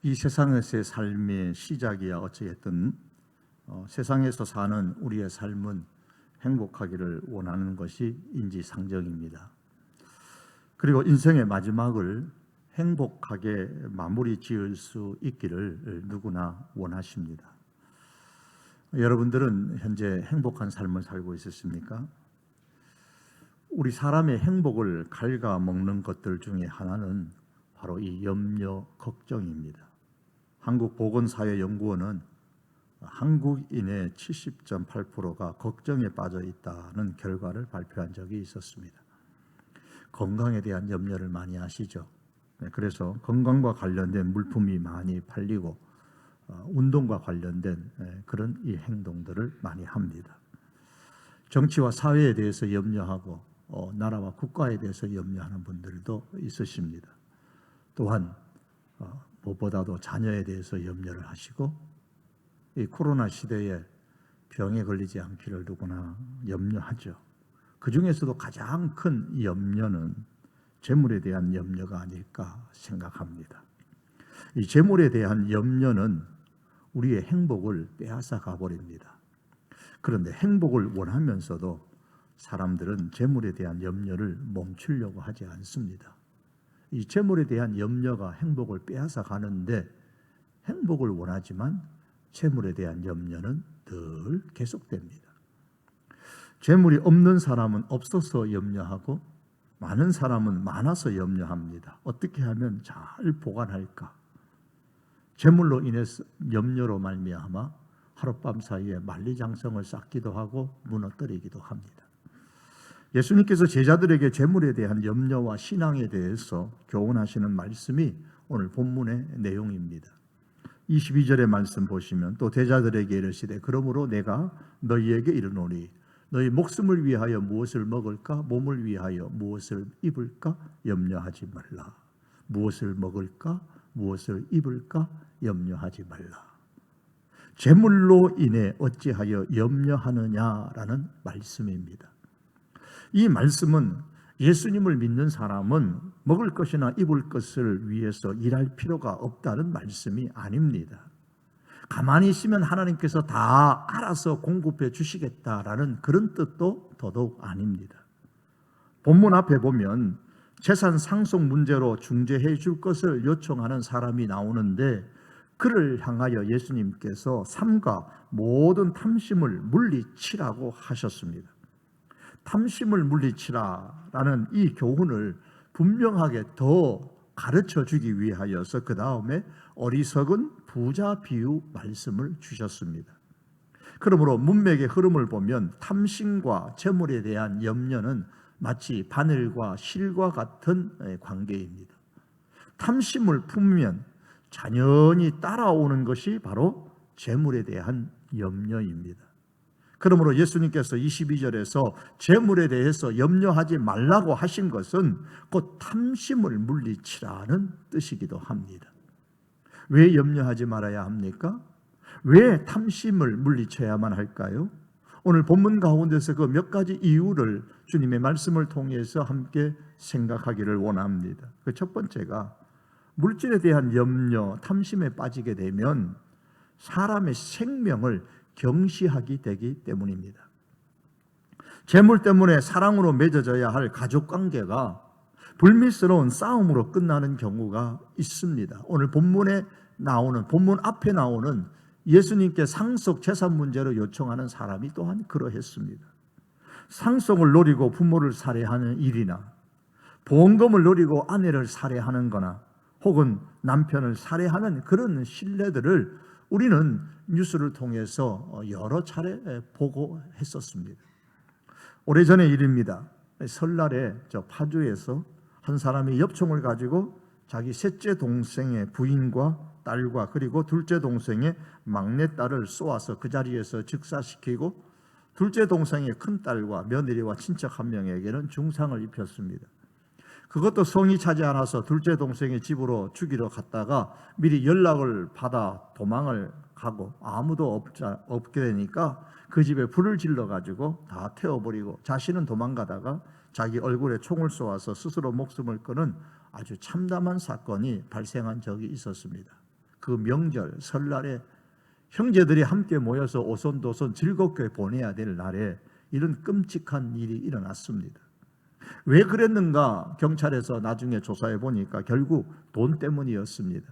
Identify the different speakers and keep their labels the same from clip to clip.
Speaker 1: 이 세상에서의 삶의 시작이야 어찌됐든 세상에서 사는 우리의 삶은 행복하기를 원하는 것이 인지상정입니다. 그리고 인생의 마지막을 행복하게 마무리 지을 수 있기를 누구나 원하십니다. 여러분들은 현재 행복한 삶을 살고 있으십니까? 우리 사람의 행복을 갉아먹는 것들 중에 하나는 바로 이 염려, 걱정입니다. 한국보건사회연구원은 한국인의 70.8%가 걱정에 빠져 있다는 결과를 발표한 적이 있었습니다. 건강에 대한 염려를 많이 하시죠. 그래서 건강과 관련된 물품이 많이 팔리고 운동과 관련된 그런 이 행동들을 많이 합니다. 정치와 사회에 대해서 염려하고 나라와 국가에 대해서 염려하는 분들도 있으십니다. 또한 무엇보다도 자녀에 대해서 염려를 하시고 이 코로나 시대에 병에 걸리지 않기를 누구나 염려하죠. 그 중에서도 가장 큰 염려는 재물에 대한 염려가 아닐까 생각합니다. 이 재물에 대한 염려는 우리의 행복을 빼앗아 가버립니다. 그런데 행복을 원하면서도 사람들은 재물에 대한 염려를 멈추려고 하지 않습니다. 이 재물에 대한 염려가 행복을 빼앗아 가는데 행복을 원하지만 재물에 대한 염려는 늘 계속됩니다. 재물이 없는 사람은 없어서 염려하고 많은 사람은 많아서 염려합니다. 어떻게 하면 잘 보관할까? 재물로 인해서 염려로 말미암아 하룻밤 사이에 만리장성을 쌓기도 하고 무너뜨리기도 합니다. 예수님께서 제자들에게 재물에 대한 염려와 신앙에 대해서 교훈하시는 말씀이 오늘 본문의 내용입니다. 22절의 말씀 보시면 또 제자들에게 이르시되 그러므로 내가 너희에게 이르노니 너희 목숨을 위하여 무엇을 먹을까 몸을 위하여 무엇을 입을까 염려하지 말라. 무엇을 먹을까 무엇을 입을까 염려하지 말라. 재물로 인해 어찌하여 염려하느냐라는 말씀입니다. 이 말씀은 예수님을 믿는 사람은 먹을 것이나 입을 것을 위해서 일할 필요가 없다는 말씀이 아닙니다. 가만히 있으면 하나님께서 다 알아서 공급해 주시겠다라는 그런 뜻도 더더욱 아닙니다. 본문 앞에 보면 재산 상속 문제로 중재해 줄 것을 요청하는 사람이 나오는데 그를 향하여 예수님께서 삼가 모든 탐심을 물리치라고 하셨습니다. 탐심을 물리치라라는 이 교훈을 분명하게 더 가르쳐 주기 위하여서 그 다음에 어리석은 부자 비유 말씀을 주셨습니다. 그러므로 문맥의 흐름을 보면 탐심과 재물에 대한 염려는 마치 바늘과 실과 같은 관계입니다. 탐심을 품으면 자연히 따라오는 것이 바로 재물에 대한 염려입니다. 그러므로 예수님께서 22절에서 재물에 대해서 염려하지 말라고 하신 것은 곧 탐심을 물리치라는 뜻이기도 합니다. 왜 염려하지 말아야 합니까? 왜 탐심을 물리쳐야만 할까요? 오늘 본문 가운데서 그 몇 가지 이유를 주님의 말씀을 통해서 함께 생각하기를 원합니다. 그 첫 번째가 물질에 대한 염려, 탐심에 빠지게 되면 사람의 생명을 경시하게 되기 때문입니다. 재물 때문에 사랑으로 맺어져야 할 가족관계가 불미스러운 싸움으로 끝나는 경우가 있습니다. 오늘 본문 앞에 나오는 예수님께 상속 재산 문제로 요청하는 사람이 또한 그러했습니다. 상속을 노리고 부모를 살해하는 일이나 보험금을 노리고 아내를 살해하는 거나 혹은 남편을 살해하는 그런 신뢰들을 우리는 뉴스를 통해서 여러 차례 보고 했었습니다. 오래전의 일입니다. 설날에 저 파주에서 한 사람이 엽총을 가지고 자기 셋째 동생의 부인과 딸과 그리고 둘째 동생의 막내딸을 쏘아서 그 자리에서 즉사시키고 둘째 동생의 큰딸과 며느리와 친척 한 명에게는 중상을 입혔습니다. 그것도 성이 차지 않아서 둘째 동생의 집으로 죽이러 갔다가 미리 연락을 받아 도망을 가고 아무도 없게 되니까 그 집에 불을 질러가지고 다 태워버리고 자신은 도망가다가 자기 얼굴에 총을 쏘아서 스스로 목숨을 끊은 아주 참담한 사건이 발생한 적이 있었습니다. 그 명절 설날에 형제들이 함께 모여서 오손도손 즐겁게 보내야 될 날에 이런 끔찍한 일이 일어났습니다. 왜 그랬는가 경찰에서 나중에 조사해 보니까 결국 돈 때문이었습니다.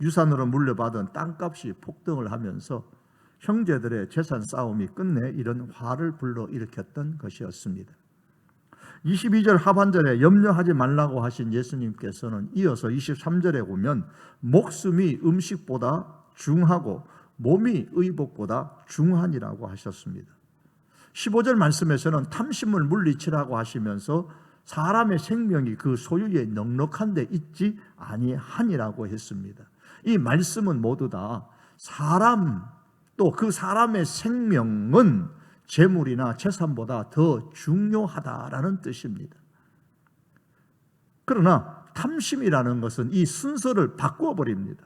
Speaker 1: 유산으로 물려받은 땅값이 폭등을 하면서 형제들의 재산 싸움이 끝내 이런 화를 불러일으켰던 것이었습니다. 22절 하반절에 염려하지 말라고 하신 예수님께서는 이어서 23절에 보면 목숨이 음식보다 중하고 몸이 의복보다 중하니라고 하셨습니다. 15절 말씀에서는 탐심을 물리치라고 하시면서 사람의 생명이 그 소유에 넉넉한 데 있지 아니하니라고 했습니다. 이 말씀은 모두 다 사람 또 그 사람의 생명은 재물이나 재산보다 더 중요하다라는 뜻입니다. 그러나 탐심이라는 것은 이 순서를 바꾸어 버립니다.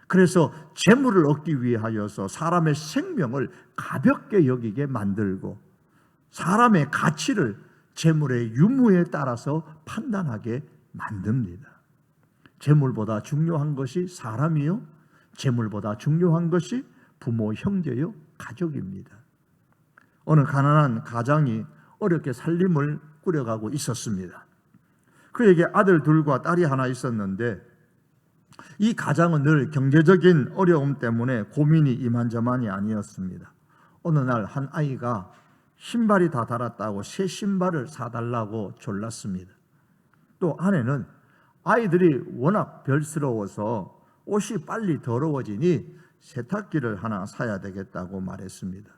Speaker 1: 그래서 재물을 얻기 위하여서 사람의 생명을 가볍게 여기게 만들고 사람의 가치를 재물의 유무에 따라서 판단하게 만듭니다. 재물보다 중요한 것이 사람이요, 재물보다 중요한 것이 부모, 형제요, 가족입니다. 어느 가난한 가장이 어렵게 살림을 꾸려가고 있었습니다. 그에게 아들 둘과 딸이 하나 있었는데 이 가장은 늘 경제적인 어려움 때문에 고민이 이만저만이 아니었습니다. 어느 날 한 아이가 신발이 다 닳았다고 새 신발을 사달라고 졸랐습니다. 또 아내는 아이들이 워낙 별스러워서 옷이 빨리 더러워지니 세탁기를 하나 사야 되겠다고 말했습니다.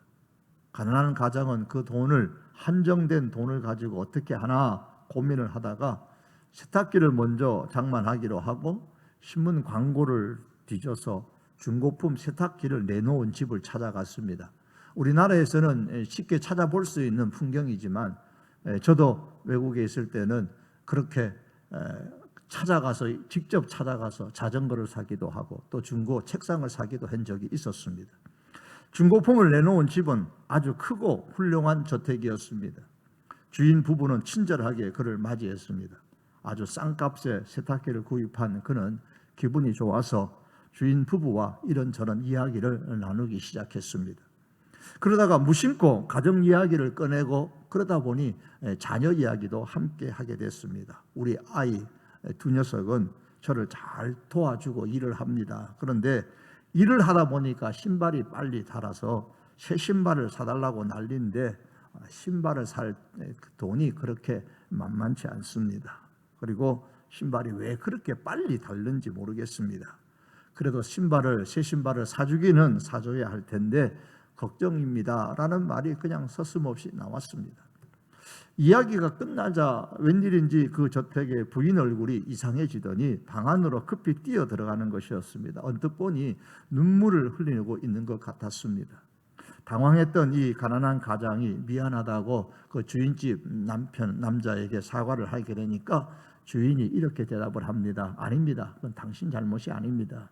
Speaker 1: 가난한 가장은 그 돈을, 한정된 돈을 가지고 어떻게 하나 고민을 하다가 세탁기를 먼저 장만하기로 하고 신문 광고를 뒤져서 중고품 세탁기를 내놓은 집을 찾아갔습니다. 우리나라에서는 쉽게 찾아볼 수 있는 풍경이지만 저도 외국에 있을 때는 그렇게 직접 찾아가서 자전거를 사기도 하고 또 중고 책상을 사기도 한 적이 있었습니다. 중고품을 내놓은 집은 아주 크고 훌륭한 저택이었습니다. 주인 부부는 친절하게 그를 맞이했습니다. 아주 싼값에 세탁기를 구입한 그는 기분이 좋아서 주인 부부와 이런저런 이야기를 나누기 시작했습니다. 그러다가 무심코 가정 이야기를 꺼내고 그러다 보니 자녀 이야기도 함께 하게 됐습니다. 우리 아이 두 녀석은 저를 잘 도와주고 일을 합니다. 그런데 일을 하다 보니까 신발이 빨리 닳아서 새 신발을 사달라고 난리인데 신발을 살 돈이 그렇게 만만치 않습니다. 그리고 신발이 왜 그렇게 빨리 닳는지 모르겠습니다. 그래도 새 신발을 사주기는 사줘야 할 텐데 걱정입니다 라는 말이 그냥 서슴없이 나왔습니다. 이야기가 끝나자 웬일인지 그 저택의 부인 얼굴이 이상해지더니 방 안으로 급히 뛰어 들어가는 것이었습니다. 언뜻 보니 눈물을 흘리고 있는 것 같았습니다. 당황했던 이 가난한 가장이 미안하다고 그 주인집 남자에게 사과를 하게 되니까 주인이 이렇게 대답을 합니다. 아닙니다. 그건 당신 잘못이 아닙니다.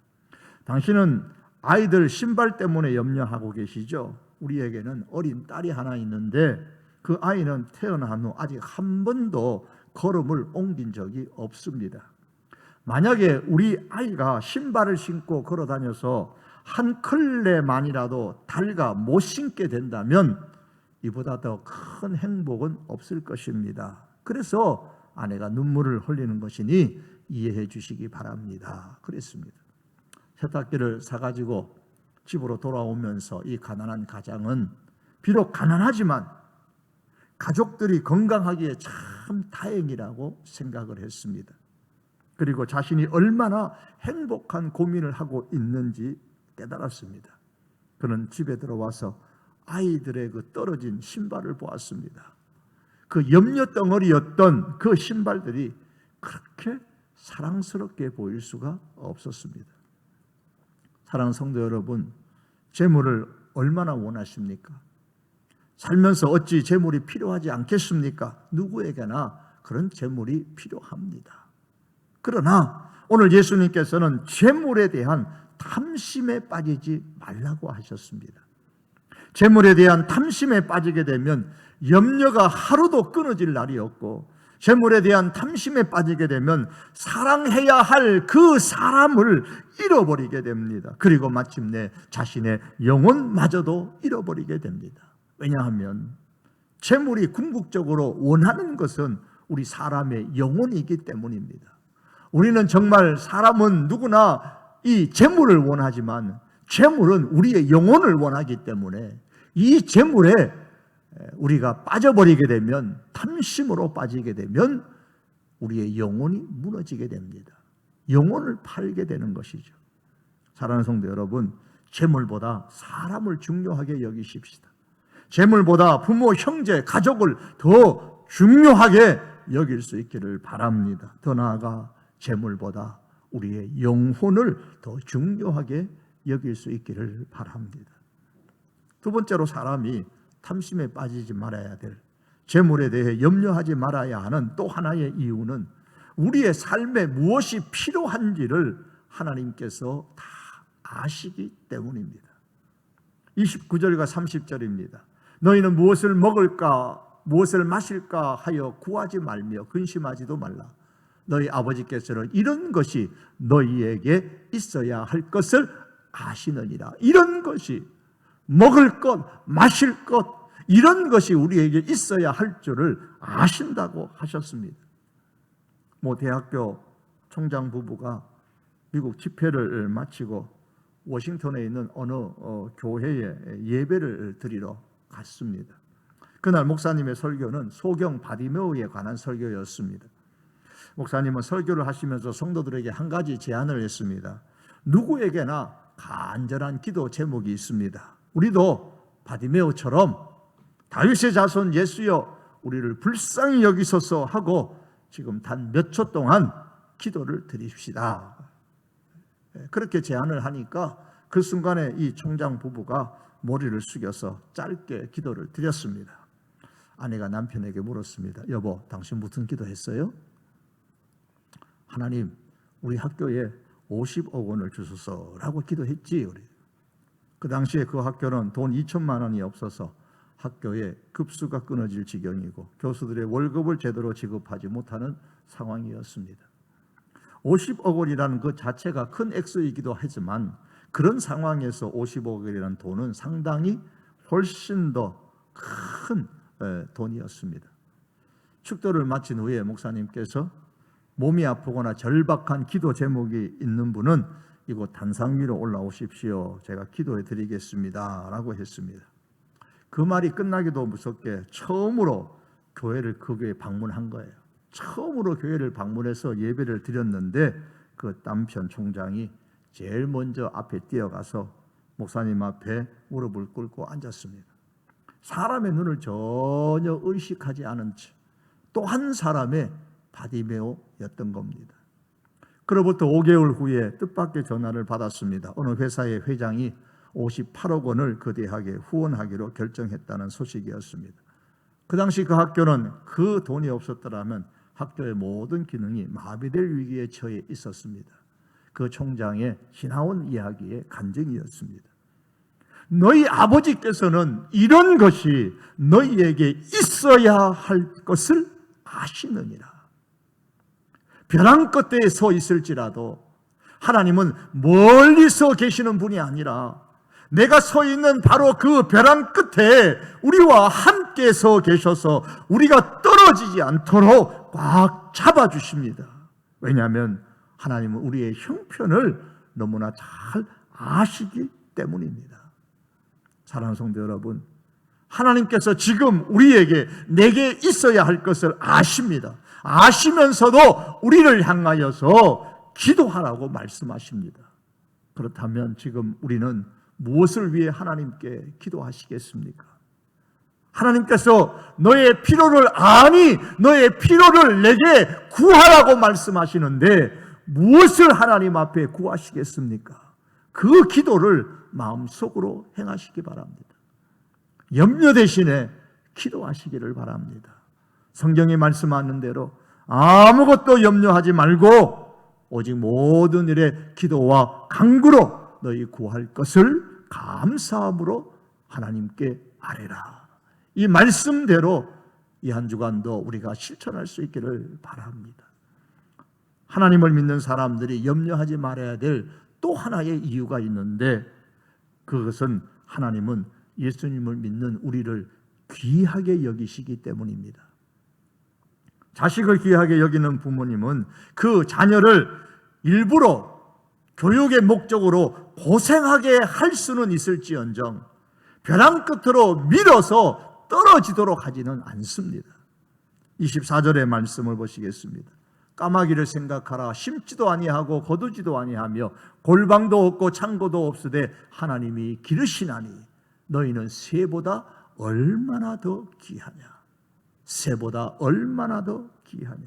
Speaker 1: 당신은 아이들 신발 때문에 염려하고 계시죠. 우리에게는 어린 딸이 하나 있는데 그 아이는 태어난 후 아직 한 번도 걸음을 옮긴 적이 없습니다. 만약에 우리 아이가 신발을 신고 걸어 다녀서 한 클레만이라도 달가 못 신게 된다면 이보다 더 큰 행복은 없을 것입니다. 그래서 아내가 눈물을 흘리는 것이니 이해해 주시기 바랍니다. 그랬습니다. 세탁기를 사가지고 집으로 돌아오면서 이 가난한 가장은 비록 가난하지만 가족들이 건강하기에 참 다행이라고 생각을 했습니다. 그리고 자신이 얼마나 행복한 고민을 하고 있는지 깨달았습니다. 그는 집에 들어와서 아이들의 그 떨어진 신발을 보았습니다. 그 염려 덩어리였던 그 신발들이 그렇게 사랑스럽게 보일 수가 없었습니다. 사랑하는 성도 여러분, 재물을 얼마나 원하십니까? 살면서 어찌 재물이 필요하지 않겠습니까? 누구에게나 그런 재물이 필요합니다. 그러나 오늘 예수님께서는 재물에 대한 탐심에 빠지지 말라고 하셨습니다. 재물에 대한 탐심에 빠지게 되면 염려가 하루도 끊어질 날이 없고 재물에 대한 탐심에 빠지게 되면 사랑해야 할 그 사람을 잃어버리게 됩니다. 그리고 마침내 자신의 영혼마저도 잃어버리게 됩니다. 왜냐하면 재물이 궁극적으로 원하는 것은 우리 사람의 영혼이기 때문입니다. 우리는 정말 사람은 누구나 이 재물을 원하지만 재물은 우리의 영혼을 원하기 때문에 이 재물에 우리가 빠져버리게 되면, 탐심으로 빠지게 되면 우리의 영혼이 무너지게 됩니다. 영혼을 팔게 되는 것이죠. 사랑하는 성도 여러분, 재물보다 사람을 중요하게 여기십시다. 재물보다 부모, 형제, 가족을 더 중요하게 여길 수 있기를 바랍니다. 더 나아가 재물보다 우리의 영혼을 더 중요하게 여길 수 있기를 바랍니다. 두 번째로 사람이 탐심에 빠지지 말아야 될, 재물에 대해 염려하지 말아야 하는 또 하나의 이유는 우리의 삶에 무엇이 필요한지를 하나님께서 다 아시기 때문입니다. 29절과 30절입니다. 너희는 무엇을 먹을까 무엇을 마실까 하여 구하지 말며 근심하지도 말라. 너희 아버지께서는 이런 것이 너희에게 있어야 할 것을 아시느니라. 이런 것이, 먹을 것, 마실 것, 이런 것이 우리에게 있어야 할 줄을 아신다고 하셨습니다. 대학교 총장 부부가 미국 집회를 마치고 워싱턴에 있는 어느 교회에 예배를 드리러 갔습니다. 그날 목사님의 설교는 소경 바디메오에 관한 설교였습니다. 목사님은 설교를 하시면서 성도들에게 한 가지 제안을 했습니다. 누구에게나 간절한 기도 제목이 있습니다. 우리도 바디메오처럼 다윗의 자손 예수여 우리를 불쌍히 여기소서 하고 지금 단 몇 초 동안 기도를 드립시다. 그렇게 제안을 하니까 그 순간에 이 총장 부부가 머리를 숙여서 짧게 기도를 드렸습니다. 아내가 남편에게 물었습니다. 여보, 당신 무슨 기도했어요? 하나님, 우리 학교에 50억 원을 주소서라고 기도했지. 우리. 그 당시에 그 학교는 돈 2천만 원이 없어서 학교에 급수가 끊어질 지경이고 교수들의 월급을 제대로 지급하지 못하는 상황이었습니다. 50억 원이라는 그 자체가 큰 액수이기도 하지만 그런 상황에서 50억 원이라는 돈은 상당히 훨씬 더 큰 돈이었습니다. 축도를 마친 후에 목사님께서 몸이 아프거나 절박한 기도 제목이 있는 분은 이곳 단상 위로 올라오십시오. 제가 기도해 드리겠습니다. 라고 했습니다. 그 말이 끝나기도 무섭게 처음으로 교회를 그 교회에 방문한 거예요. 처음으로 교회를 방문해서 예배를 드렸는데 그 남편 총장이 제일 먼저 앞에 뛰어가서 목사님 앞에 무릎을 꿇고 앉았습니다. 사람의 눈을 전혀 의식하지 않은 채 또 한 사람의 바디메오였던 겁니다. 그로부터 5개월 후에 뜻밖의 전화를 받았습니다. 어느 회사의 회장이 58억 원을 그 대학에 후원하기로 결정했다는 소식이었습니다. 그 당시 그 학교는 그 돈이 없었더라면 학교의 모든 기능이 마비될 위기에 처해 있었습니다. 그 총장의 지나온 이야기의 간증이었습니다. 너희 아버지께서는 이런 것이 너희에게 있어야 할 것을 아시느니라. 벼랑 끝에 서 있을지라도 하나님은 멀리서 계시는 분이 아니라 내가 서 있는 바로 그 벼랑 끝에 우리와 함께 서 계셔서 우리가 떨어지지 않도록 꽉 잡아주십니다. 왜냐하면 하나님은 우리의 형편을 너무나 잘 아시기 때문입니다. 사랑하는 성도 여러분, 하나님께서 지금 우리에게 내게 있어야 할 것을 아십니다. 아시면서도 우리를 향하여서 기도하라고 말씀하십니다. 그렇다면 지금 우리는 무엇을 위해 하나님께 기도하시겠습니까? 하나님께서 너의 필요를 아니 너의 필요를 내게 구하라고 말씀하시는데 무엇을 하나님 앞에 구하시겠습니까? 그 기도를 마음속으로 행하시기 바랍니다. 염려 대신에 기도하시기를 바랍니다. 성경이 말씀하는 대로 아무것도 염려하지 말고 오직 모든 일에 기도와 간구로 너희 구할 것을 감사함으로 하나님께 아뢰라. 이 말씀대로 이 한 주간도 우리가 실천할 수 있기를 바랍니다. 하나님을 믿는 사람들이 염려하지 말아야 될 또 하나의 이유가 있는데, 그것은 하나님은 예수님을 믿는 우리를 귀하게 여기시기 때문입니다. 자식을 귀하게 여기는 부모님은 그 자녀를 일부러 교육의 목적으로 고생하게 할 수는 있을지언정 벼랑 끝으로 밀어서 떨어지도록 하지는 않습니다. 24절의 말씀을 보시겠습니다. 까마귀를 생각하라. 심지도 아니하고 거두지도 아니하며 골방도 없고 창고도 없으되 하나님이 기르시나니 너희는 새보다 얼마나 더 귀하냐. 새보다 얼마나 더 귀하냐.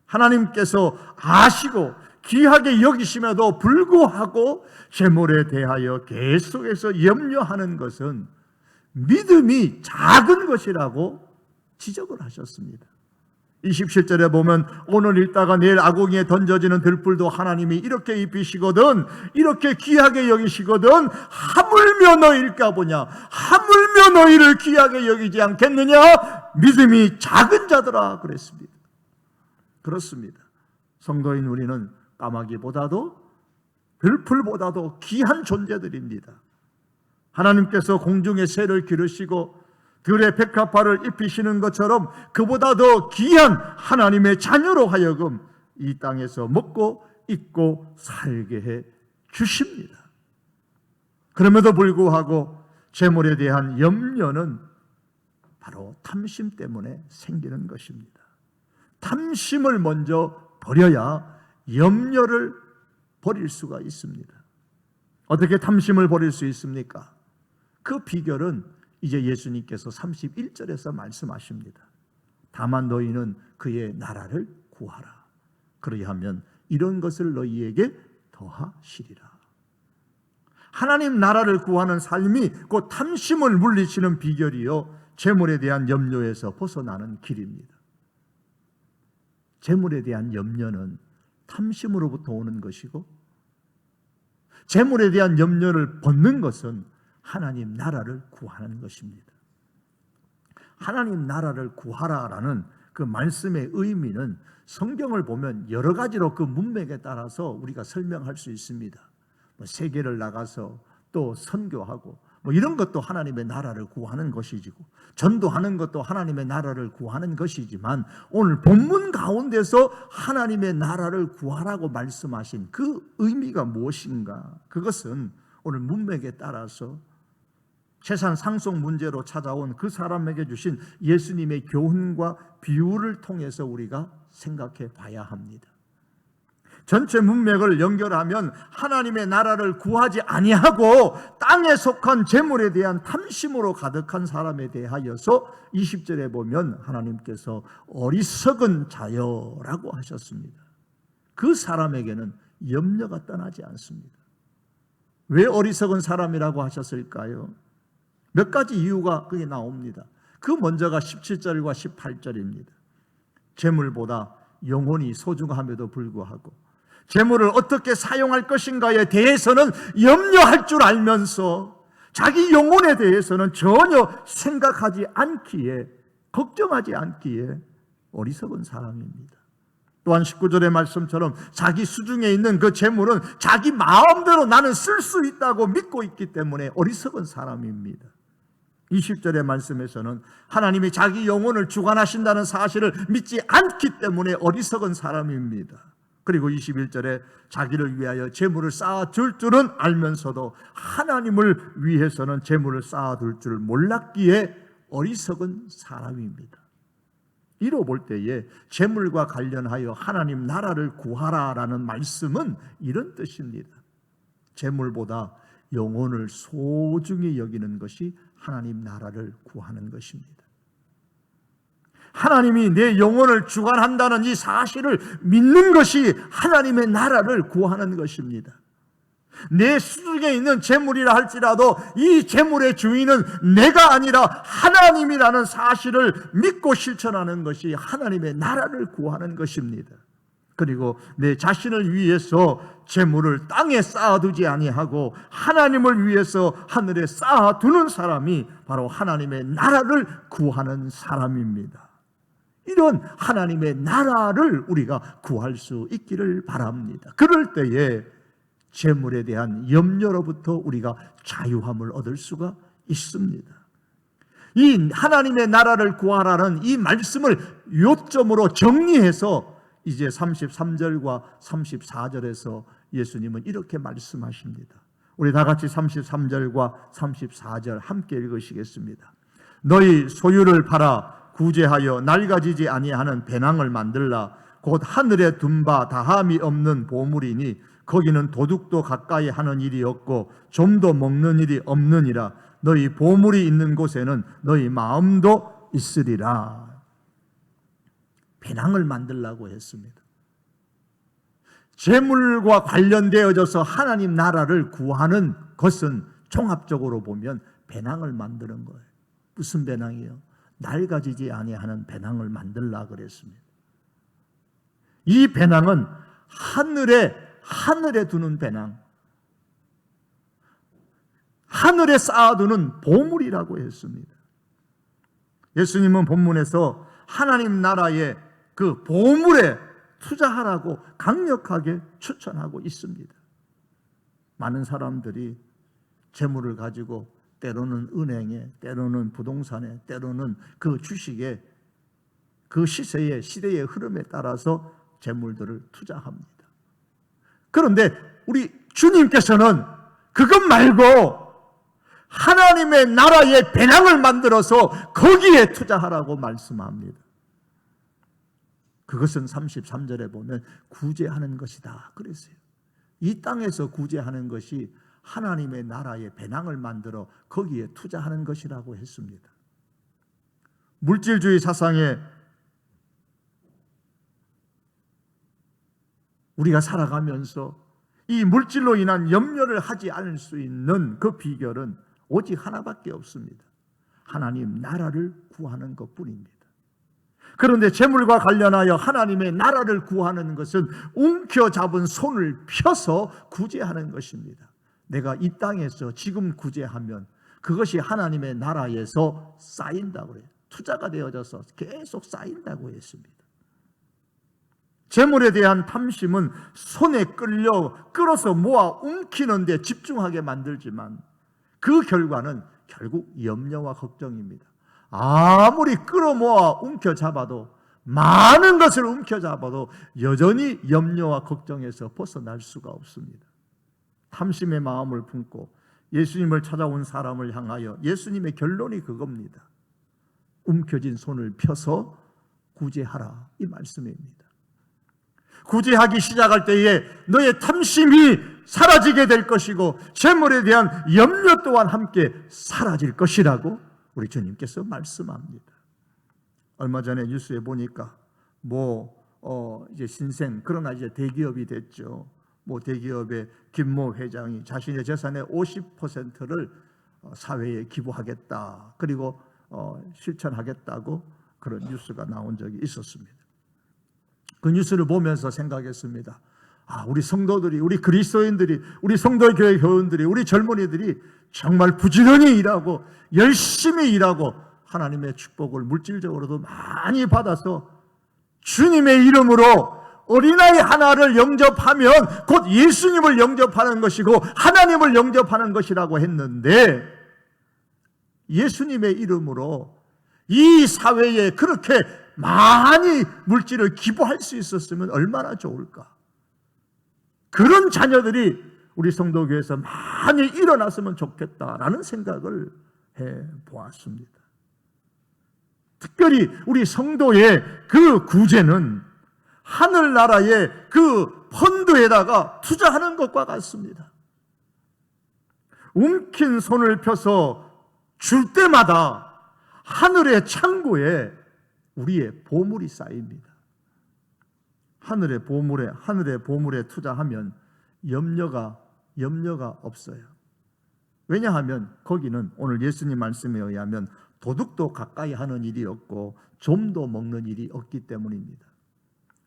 Speaker 1: 하나님께서 아시고 귀하게 여기심에도 불구하고 재물에 대하여 계속해서 염려하는 것은 믿음이 작은 것이라고 지적을 하셨습니다. 27절에 보면 오늘 읽다가 내일 아궁이에 던져지는 들불도 하나님이 이렇게 입히시거든, 이렇게 귀하게 여기시거든, 하물며 너희일까 보냐, 하물며 너희를 귀하게 여기지 않겠느냐, 믿음이 작은 자들아 그랬습니다. 그렇습니다. 성도인 우리는 까마귀보다도 들풀보다도 귀한 존재들입니다. 하나님께서 공중의 새를 기르시고 들의 백합화를 입히시는 것처럼 그보다 더 귀한 하나님의 자녀로 하여금 이 땅에서 먹고 입고 살게 해 주십니다. 그럼에도 불구하고 재물에 대한 염려는 바로 탐심 때문에 생기는 것입니다. 탐심을 먼저 버려야 염려를 버릴 수가 있습니다. 어떻게 탐심을 버릴 수 있습니까? 그 비결은 이제 예수님께서 31절에서 말씀하십니다. 다만 너희는 그의 나라를 구하라. 그리하면 이런 것을 너희에게 더하시리라. 하나님 나라를 구하는 삶이 곧 탐심을 물리치는 비결이요, 재물에 대한 염려에서 벗어나는 길입니다. 재물에 대한 염려는 탐심으로부터 오는 것이고, 재물에 대한 염려를 벗는 것은 하나님 나라를 구하는 것입니다. 하나님 나라를 구하라라는 그 말씀의 의미는 성경을 보면 여러 가지로 그 문맥에 따라서 우리가 설명할 수 있습니다. 세계를 나가서 또 선교하고 이런 것도 하나님의 나라를 구하는 것이지고, 전도하는 것도 하나님의 나라를 구하는 것이지만, 오늘 본문 가운데서 하나님의 나라를 구하라고 말씀하신 그 의미가 무엇인가? 그것은 오늘 문맥에 따라서 재산 상속 문제로 찾아온 그 사람에게 주신 예수님의 교훈과 비유를 통해서 우리가 생각해 봐야 합니다. 전체 문맥을 연결하면 하나님의 나라를 구하지 아니하고 땅에 속한 재물에 대한 탐심으로 가득한 사람에 대하여서 20절에 보면 하나님께서 어리석은 자여라고 하셨습니다. 그 사람에게는 염려가 떠나지 않습니다. 왜 어리석은 사람이라고 하셨을까요? 몇 가지 이유가 그게 나옵니다. 그 먼저가 17절과 18절입니다. 재물보다 영혼이 소중함에도 불구하고 재물을 어떻게 사용할 것인가에 대해서는 염려할 줄 알면서 자기 영혼에 대해서는 전혀 생각하지 않기에, 걱정하지 않기에 어리석은 사람입니다. 또한 19절의 말씀처럼 자기 수중에 있는 그 재물은 자기 마음대로 나는 쓸 수 있다고 믿고 있기 때문에 어리석은 사람입니다. 20절의 말씀에서는 하나님이 자기 영혼을 주관하신다는 사실을 믿지 않기 때문에 어리석은 사람입니다. 그리고 21절에 자기를 위하여 재물을 쌓아둘 줄은 알면서도 하나님을 위해서는 재물을 쌓아둘 줄 몰랐기에 어리석은 사람입니다. 이로 볼 때에 재물과 관련하여 하나님 나라를 구하라라는 말씀은 이런 뜻입니다. 재물보다 영혼을 소중히 여기는 것이 하나님 나라를 구하는 것입니다. 하나님이 내 영혼을 주관한다는 이 사실을 믿는 것이 하나님의 나라를 구하는 것입니다. 내 수중에 있는 재물이라 할지라도 이 재물의 주인은 내가 아니라 하나님이라는 사실을 믿고 실천하는 것이 하나님의 나라를 구하는 것입니다. 그리고 내 자신을 위해서 재물을 땅에 쌓아두지 아니하고 하나님을 위해서 하늘에 쌓아두는 사람이 바로 하나님의 나라를 구하는 사람입니다. 이런 하나님의 나라를 우리가 구할 수 있기를 바랍니다. 그럴 때에 재물에 대한 염려로부터 우리가 자유함을 얻을 수가 있습니다. 이 하나님의 나라를 구하라는 이 말씀을 요점으로 정리해서 이제 33절과 34절에서 예수님은 이렇게 말씀하십니다. 우리 다 같이 33절과 34절 함께 읽으시겠습니다. 너희 소유를 팔아 구제하여 낡아지지 아니하는 배낭을 만들라. 곧 하늘에 둔 바 다함이 없는 보물이니 거기는 도둑도 가까이 하는 일이 없고 좀도 먹는 일이 없느니라. 너희 보물이 있는 곳에는 너희 마음도 있으리라. 배낭을 만들라고 했습니다. 재물과 관련되어져서 하나님 나라를 구하는 것은 종합적으로 보면 배낭을 만드는 거예요. 무슨 배낭이요? 낡아지지 아니하는 배낭을 만들라 그랬습니다. 이 배낭은 하늘에 두는 배낭, 하늘에 쌓아두는 보물이라고 했습니다. 예수님은 본문에서 하나님 나라의 그 보물에 투자하라고 강력하게 추천하고 있습니다. 많은 사람들이 재물을 가지고 때로는 은행에, 때로는 부동산에, 때로는 그 주식에, 그 시세의 시대의 흐름에 따라서 재물들을 투자합니다. 그런데 우리 주님께서는 그것 말고 하나님의 나라의 배낭을 만들어서 거기에 투자하라고 말씀합니다. 그것은 33절에 보면 구제하는 것이다 그랬어요. 이 땅에서 구제하는 것이 하나님의 나라의 배낭을 만들어 거기에 투자하는 것이라고 했습니다. 물질주의 사상에 우리가 살아가면서 이 물질로 인한 염려를 하지 않을 수 있는 그 비결은 오직 하나밖에 없습니다. 하나님 나라를 구하는 것뿐입니다. 그런데 재물과 관련하여 하나님의 나라를 구하는 것은 움켜잡은 손을 펴서 구제하는 것입니다. 내가 이 땅에서 지금 구제하면 그것이 하나님의 나라에서 쌓인다고 해요. 투자가 되어져서 계속 쌓인다고 했습니다. 재물에 대한 탐심은 손에 끌어서 모아 움키는 데 집중하게 만들지만 그 결과는 결국 염려와 걱정입니다. 아무리 끌어모아 움켜잡아도, 많은 것을 움켜잡아도 여전히 염려와 걱정에서 벗어날 수가 없습니다. 탐심의 마음을 품고 예수님을 찾아온 사람을 향하여 예수님의 결론이 그겁니다. 움켜진 손을 펴서 구제하라, 이 말씀입니다. 구제하기 시작할 때에 너의 탐심이 사라지게 될 것이고 재물에 대한 염려 또한 함께 사라질 것이라고 우리 주님께서 말씀합니다. 얼마 전에 뉴스에 보니까 이제 신생, 그러나 이제 대기업이 됐죠. 대기업의 김모 회장이 자신의 재산의 50%를 사회에 기부하겠다, 그리고 실천하겠다고 그런 뉴스가 나온 적이 있었습니다. 그 뉴스를 보면서 생각했습니다. 우리 성도들이, 우리 그리스도인들이, 우리 성도교회 교원들이, 우리 젊은이들이 정말 부지런히 일하고 열심히 일하고 하나님의 축복을 물질적으로도 많이 받아서 주님의 이름으로 어린아이 하나를 영접하면 곧 예수님을 영접하는 것이고 하나님을 영접하는 것이라고 했는데, 예수님의 이름으로 이 사회에 그렇게 많이 물질을 기부할 수 있었으면 얼마나 좋을까. 그런 자녀들이 우리 성도교회에서 많이 일어났으면 좋겠다라는 생각을 해보았습니다. 특별히 우리 성도의 그 구제는 하늘나라의 그 펀드에다가 투자하는 것과 같습니다. 움킨 손을 펴서 줄 때마다 하늘의 창고에 우리의 보물이 쌓입니다. 하늘의 보물에 투자하면 염려가 없어요. 왜냐하면 거기는 오늘 예수님 말씀에 의하면 도둑도 가까이 하는 일이 없고 좀도 먹는 일이 없기 때문입니다.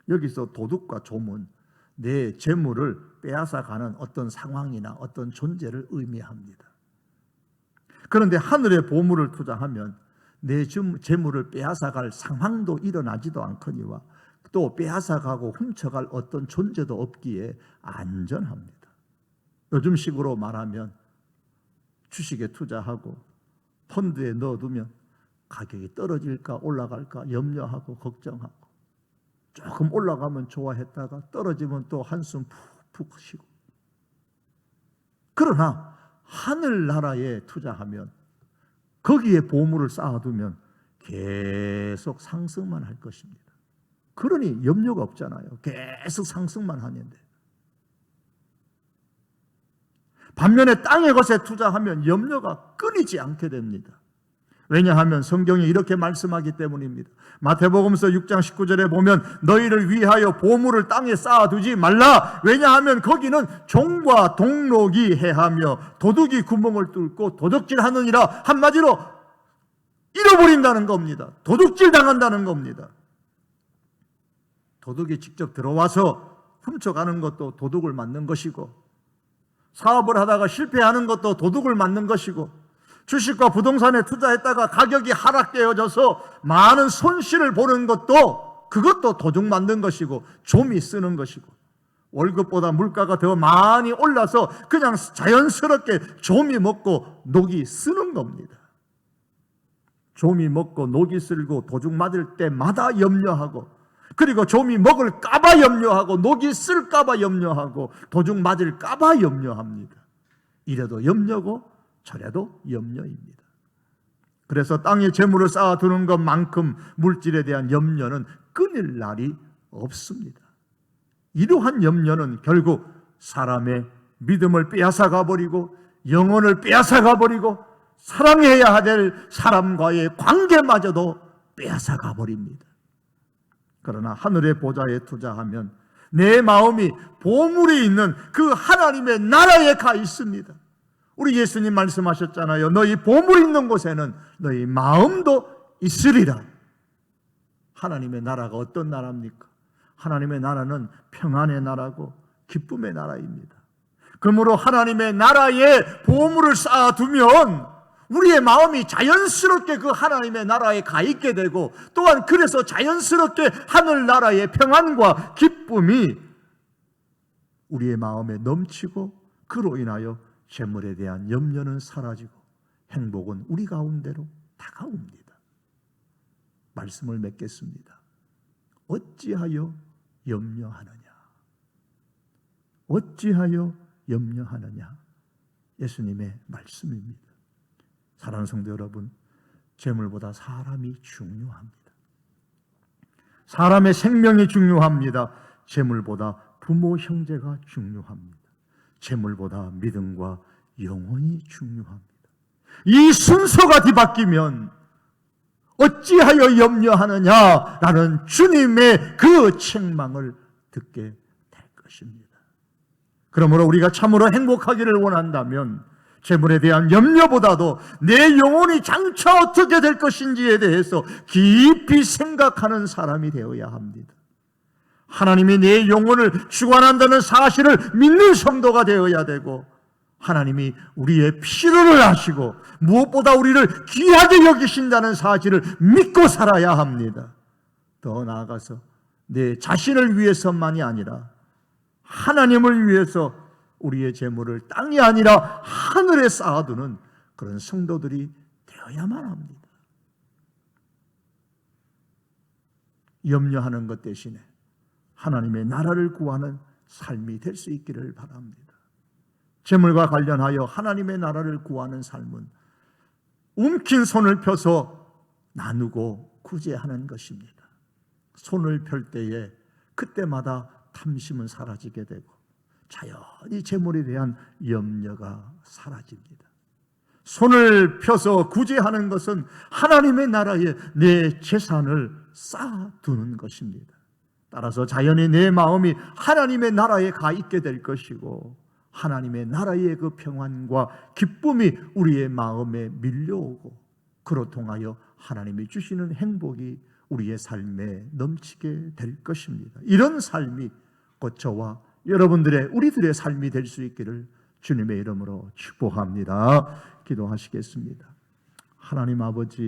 Speaker 1: 여기서 도둑과 조문, 내 재물을 빼앗아가는 어떤 상황이나 어떤 존재를 의미합니다. 그런데 하늘의 보물을 투자하면 내 재물을 빼앗아갈 상황도 일어나지도 않거니와 또 빼앗아가고 훔쳐갈 어떤 존재도 없기에 안전합니다. 요즘식으로 말하면 주식에 투자하고 펀드에 넣어두면 가격이 떨어질까 올라갈까 염려하고 걱정하고, 조금 올라가면 좋아했다가 떨어지면 또 한숨 푹푹 쉬고. 그러나 하늘나라에 투자하면, 거기에 보물을 쌓아두면 계속 상승만 할 것입니다. 그러니 염려가 없잖아요. 계속 상승만 하는데. 반면에 땅의 것에 투자하면 염려가 끊이지 않게 됩니다. 왜냐하면 성경이 이렇게 말씀하기 때문입니다. 마태복음서 6장 19절에 보면 너희를 위하여 보물을 땅에 쌓아두지 말라. 왜냐하면 거기는 종과 동록이 해하며 도둑이 구멍을 뚫고 도둑질하느니라. 한마디로 잃어버린다는 겁니다. 도둑질 당한다는 겁니다. 도둑이 직접 들어와서 훔쳐가는 것도 도둑을 맞는 것이고, 사업을 하다가 실패하는 것도 도둑을 맞는 것이고, 주식과 부동산에 투자했다가 가격이 하락되어져서 많은 손실을 보는 것도, 그것도 도둑 만든 것이고 좀이 쓰는 것이고, 월급보다 물가가 더 많이 올라서 그냥 자연스럽게 좀이 먹고 녹이 쓰는 겁니다. 좀이 먹고 녹이 쓸고 도둑 맞을 때마다 염려하고, 그리고 좀이 먹을까봐 염려하고 녹이 쓸까봐 염려하고 도둑 맞을까봐 염려합니다. 이래도 염려고 저래도 염려입니다. 그래서 땅에 재물을 쌓아두는 것만큼 물질에 대한 염려는 끊일 날이 없습니다. 이러한 염려는 결국 사람의 믿음을 빼앗아가 버리고 영혼을 빼앗아가 버리고 사랑해야 될 사람과의 관계마저도 빼앗아가 버립니다. 그러나 하늘의 보좌에 투자하면 내 마음이 보물이 있는 그 하나님의 나라에 가 있습니다. 우리 예수님 말씀하셨잖아요. 너희 보물 있는 곳에는 너희 마음도 있으리라. 하나님의 나라가 어떤 나라입니까? 하나님의 나라는 평안의 나라고 기쁨의 나라입니다. 그러므로 하나님의 나라에 보물을 쌓아두면 우리의 마음이 자연스럽게 그 하나님의 나라에 가 있게 되고, 또한 그래서 자연스럽게 하늘나라의 평안과 기쁨이 우리의 마음에 넘치고, 그로 인하여 재물에 대한 염려는 사라지고 행복은 우리 가운데로 다가옵니다. 말씀을 맺겠습니다. 어찌하여 염려하느냐? 어찌하여 염려하느냐? 예수님의 말씀입니다. 사랑하는 성도 여러분, 재물보다 사람이 중요합니다. 사람의 생명이 중요합니다. 재물보다 부모 형제가 중요합니다. 재물보다 믿음과 영혼이 중요합니다. 이 순서가 뒤바뀌면 어찌하여 염려하느냐라는 주님의 그 책망을 듣게 될 것입니다. 그러므로 우리가 참으로 행복하기를 원한다면 재물에 대한 염려보다도 내 영혼이 장차 어떻게 될 것인지에 대해서 깊이 생각하는 사람이 되어야 합니다. 하나님이 내 영혼을 주관한다는 사실을 믿는 성도가 되어야 되고, 하나님이 우리의 필요를 아시고 무엇보다 우리를 귀하게 여기신다는 사실을 믿고 살아야 합니다. 더 나아가서 내 자신을 위해서만이 아니라 하나님을 위해서 우리의 재물을 땅이 아니라 하늘에 쌓아두는 그런 성도들이 되어야만 합니다. 염려하는 것 대신에 하나님의 나라를 구하는 삶이 될 수 있기를 바랍니다. 재물과 관련하여 하나님의 나라를 구하는 삶은 움킨 손을 펴서 나누고 구제하는 것입니다. 손을 펼 때에 그때마다 탐심은 사라지게 되고 자연히 재물에 대한 염려가 사라집니다. 손을 펴서 구제하는 것은 하나님의 나라에 내 재산을 쌓아두는 것입니다. 따라서 자연히 내 마음이 하나님의 나라에 가 있게 될 것이고, 하나님의 나라의 그 평안과 기쁨이 우리의 마음에 밀려오고, 그로 통하여 하나님이 주시는 행복이 우리의 삶에 넘치게 될 것입니다. 이런 삶이 곧 저와 여러분들의 우리들의 삶이 될 수 있기를 주님의 이름으로 축복합니다. 기도하시겠습니다. 하나님 아버지,